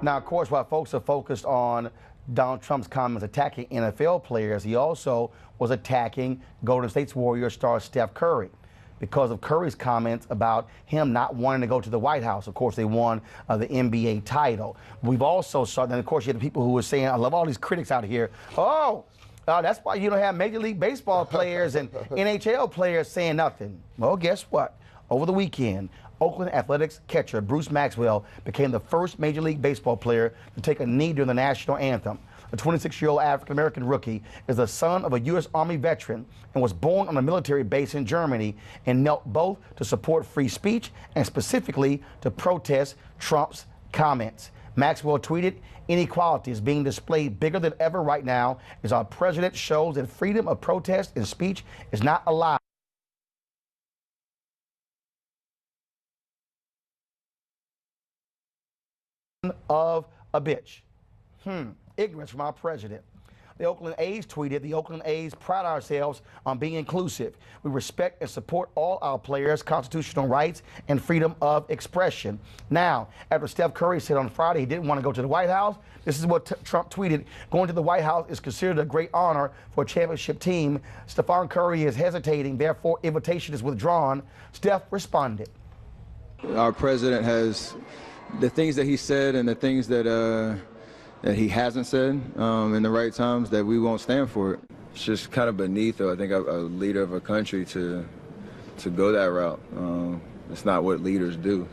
Now, of course, while folks are focused on Donald Trump's comments attacking NFL players, he also was attacking Golden State's Warrior star Steph Curry because of Curry's comments about him not wanting to go to the White House. Of course, they won the NBA title. We've also saw, and of course, you had the people who were saying, I love all these critics out here, that's why you don't have Major League Baseball players and NHL players saying nothing. Well, guess what? Over the weekend, Oakland Athletics catcher Bruce Maxwell became the first Major League Baseball player to take a knee during the national anthem. The 26-year-old African-American rookie is the son of a U.S. Army veteran and was born on a military base in Germany and knelt both to support free speech and specifically to protest Trump's comments. Maxwell tweeted, "Inequality is being displayed bigger than ever right now as our president shows that freedom of protest and speech is not allowed of a bitch." Ignorance from our president. The Oakland A's tweeted, "The Oakland A's pride ourselves on being inclusive. We respect and support all our players' constitutional rights and freedom of expression." Now, after Steph Curry said on Friday he didn't want to go to the White House, this is what Trump tweeted: "Going to the White House is considered a great honor for a championship team. Stephen Curry is hesitating, therefore invitation is withdrawn." Steph responded. Our president has the things that he said and the things that he hasn't said in the right times, that we won't stand for it. It's just kind of beneath, I think, a leader of a country to go that route. It's not what leaders do.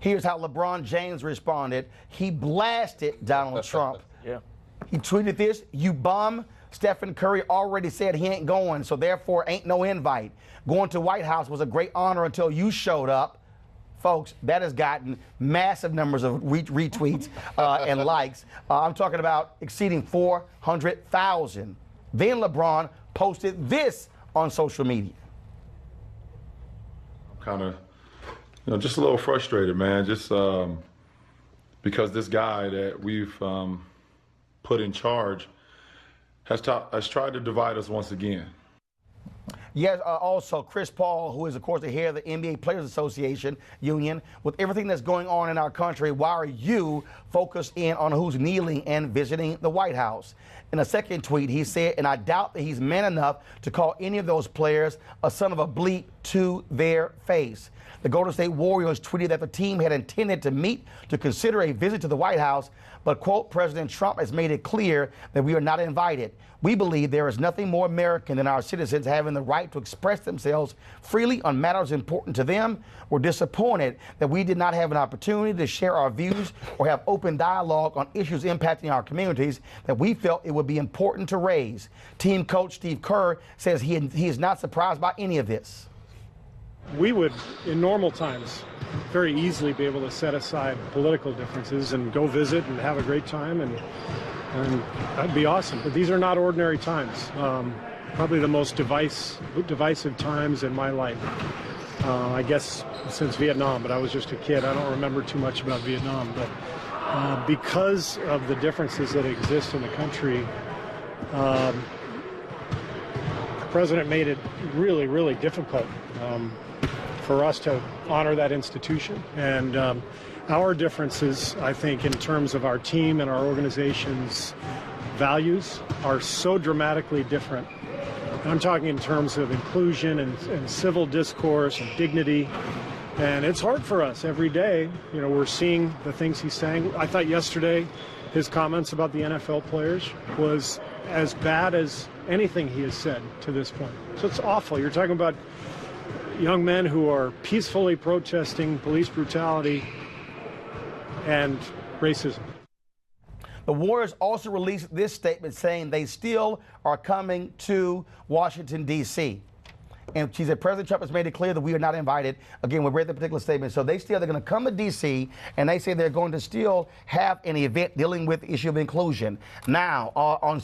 Here's how LeBron James responded. He blasted Donald Trump. Yeah. He tweeted this: "You bum. Stephen Curry already said he ain't going, so therefore ain't no invite. Going to White House was a great honor until you showed up." Folks, that has gotten massive numbers of retweets and likes. I'm talking about exceeding 400,000. Then LeBron posted this on social media. Kind of, just a little frustrated, man. Just because this guy that we've put in charge has tried to divide us once again. Yes, also Chris Paul, who is, of course, the head of the NBA Players Association Union. With everything that's going on in our country, why are you focused in on who's kneeling and visiting the White House? In a second tweet, he said, "And I doubt that he's man enough to call any of those players a son of a bleep to their face." The Golden State Warriors tweeted that the team had intended to meet to consider a visit to the White House, but, quote, "President Trump has made it clear that we are not invited. We believe there is nothing more American than our citizens having the right to express themselves freely on matters important to them. We're disappointed that we did not have an opportunity to share our views or have open dialogue on issues impacting our communities that we felt it would be important to raise." Team coach Steve Kerr says he is not surprised by any of this. We would, in normal times, very easily be able to set aside political differences and go visit and have a great time, and that'd be awesome. But these are not ordinary times. Probably the most divisive times in my life. I guess since Vietnam, but I was just a kid. I don't remember too much about Vietnam. But because of the differences that exist in the country, the president made it really, really difficult for us to honor that institution. And our differences, I think, in terms of our team and our organization's values are so dramatically different. And I'm talking in terms of inclusion and civil discourse and dignity. And it's hard for us every day. We're seeing the things he's saying. I thought yesterday his comments about the NFL players was as bad as anything he has said to this point. So it's awful. You're talking about young men who are peacefully protesting police brutality and racism. The Warriors also released this statement saying they still are coming to Washington, D.C. And she said President Trump has made it clear that we are not invited. Again, we read the particular statement. So they're going to come to D.C., and they say they're going to still have an event dealing with the issue of inclusion. Now, on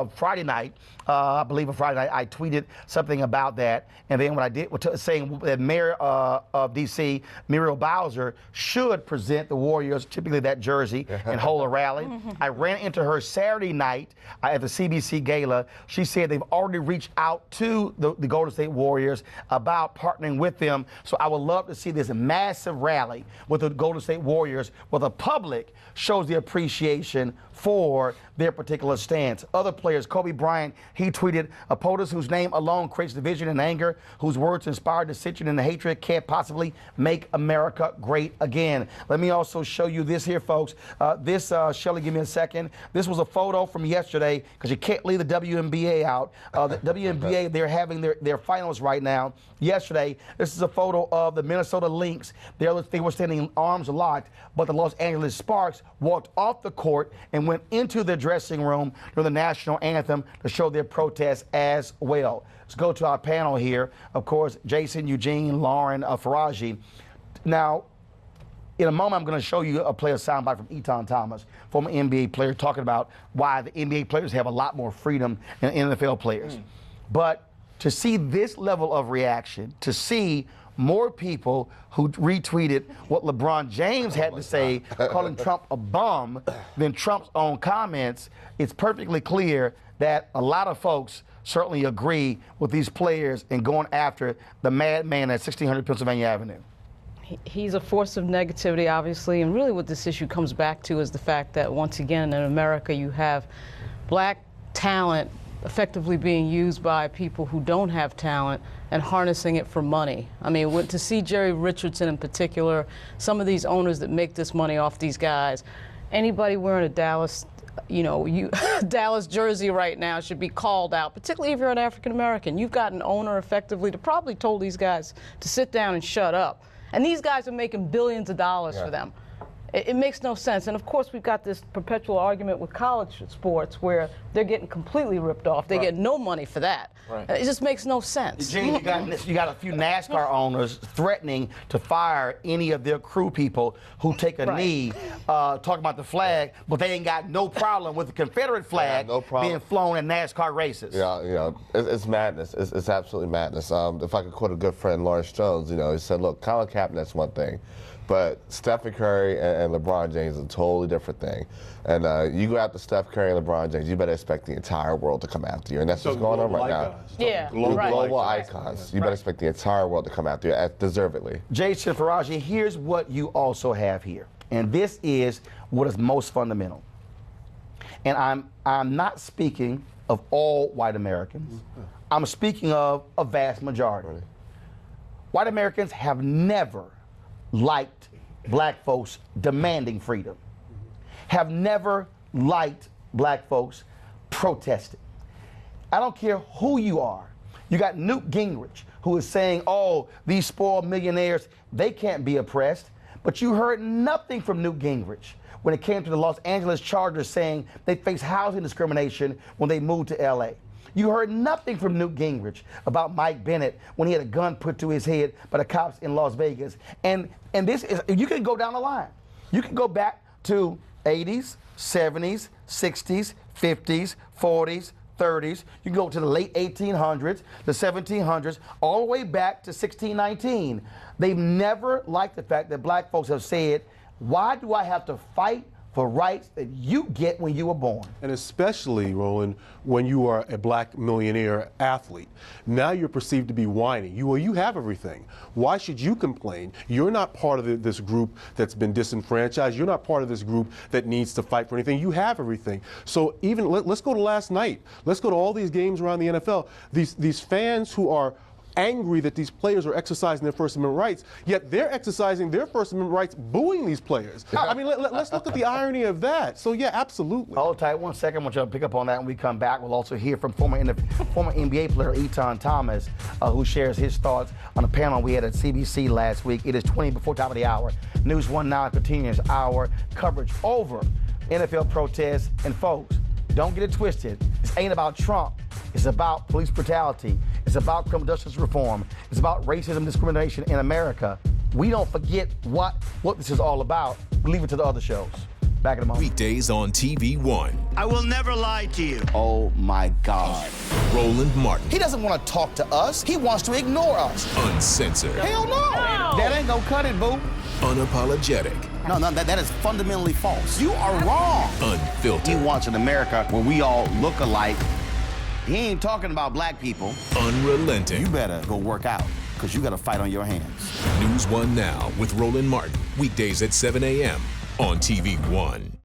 Friday night, I believe on Friday night, I tweeted something about that. And then what I did was saying that Mayor of D.C., Muriel Bowser, should present the Warriors, typically that jersey, and hold a rally. I ran into her Saturday night at the CBC Gala. She said they've already reached out to the Golden State Warriors about partnering with them. So I would love to see this massive rally with the Golden State Warriors where the public shows the appreciation for their particular stance. Other players, Kobe Bryant, he tweeted, opponents whose name alone creates division and anger, whose words inspire dissension and hatred, can't possibly make America great again. Let me also show you this here, folks. Shelly, give me a second. This was a photo from yesterday, because you can't leave the WNBA out. The WNBA, they're having their finals right now. Yesterday, this is a photo of the Minnesota Lynx. They were standing arms locked, but the Los Angeles Sparks walked off the court and went into the dressing room during the national anthem to show their protest as well. Let's go to our panel here. Of course, Jason, Eugene, Lauren, Faraji. Now, in a moment, I'm going to show you a player soundbite from Eton Thomas, former NBA player, talking about why the NBA players have a lot more freedom than NFL players. But to see this level of reaction, to see more people who retweeted what LeBron James had to say, calling Trump a bum, than Trump's own comments, it's perfectly clear that a lot of folks certainly agree with these players in going after the madman at 1600 Pennsylvania Avenue. He's a force of negativity, obviously, and really what this issue comes back to is the fact that, once again, in America, you have black talent effectively being used by people who don't have talent and harnessing it for money. I mean, to see Jerry Richardson in particular, some of these owners that make this money off these guys, anybody wearing a Dallas Dallas jersey right now should be called out, particularly if you're an African American. You've got an owner effectively that probably told these guys to sit down and shut up. And these guys are making billions of dollars for them. It makes no sense. And of course, we've got this perpetual argument with college sports where they're getting completely ripped off. They get no money for that. It just makes no sense. James, you got a few NASCAR owners threatening to fire any of their crew people who take a knee, talking about the flag, but they ain't got no problem with the Confederate flag being flown in NASCAR races. Yeah, it's madness. It's absolutely madness. If I could quote a good friend, Lawrence Jones, he said, look, Colin Kaepernick's one thing, but Steph Curry and LeBron James is a totally different thing. And you go after Steph Curry and LeBron James, you better expect the entire world to come after you. And that's what's going on right now. Yeah, global icons. You better expect the entire world to come after you, deservedly. Jason, Faraji, here's what you also have here. And this is what is most fundamental. And I'm not speaking of all white Americans. I'm speaking of a vast majority. White Americans have never liked black folks demanding freedom, have never liked black folks protesting. I don't care who you are. You got Newt Gingrich, who is saying, oh, these spoiled millionaires, they can't be oppressed. But you heard nothing from Newt Gingrich when it came to the Los Angeles Chargers saying they face housing discrimination when they moved to LA. You heard nothing from Newt Gingrich about Mike Bennett when he had a gun put to his head by the cops in Las Vegas. And this is, you can go down the line. You can go back to 80s, 70s, 60s, 50s, 40s, 30s. You can go to the late 1800s, the 1700s, all the way back to 1619. They've never liked the fact that black folks have said, why do I have to fight for rights that you get when you were born? And especially, Roland, when you are a black millionaire athlete. Now you're perceived to be whining. You have everything. Why should you complain? You're not part of this group that's been disenfranchised. You're not part of this group that needs to fight for anything. You have everything. So even let's go to last night. Let's go to all these games around the NFL. These fans who are angry that these players are exercising their First Amendment rights, yet they're exercising their First Amendment rights booing these players. I mean, let's look at the irony of that. So, yeah, absolutely. Hold tight 1 second. I want you to pick up on that when we come back. We'll also hear from former NBA player Eton Thomas, who shares his thoughts on a panel we had at CBC last week. It is 20 before top of the hour. NewsOne Now continues our coverage over NFL protests. And, folks, don't get it twisted. This ain't about Trump. It's about police brutality. It's about criminal justice reform. It's about racism, discrimination in America. We don't forget what this is all about. We leave it to the other shows. Back in a moment. Weekdays on TV One. I will never lie to you. Oh, my God. Roland Martin. He doesn't want to talk to us. He wants to ignore us. Uncensored. Hell no. That ain't gonna cut it, boo. Unapologetic. No, that is fundamentally false. You are wrong. Unfiltered. He wants an America where we all look alike He ain't talking about black people. Unrelenting. You better go work out, because you got a fight on your hands. NewsOne Now with Roland Martin. Weekdays at 7 a.m. on TV 1.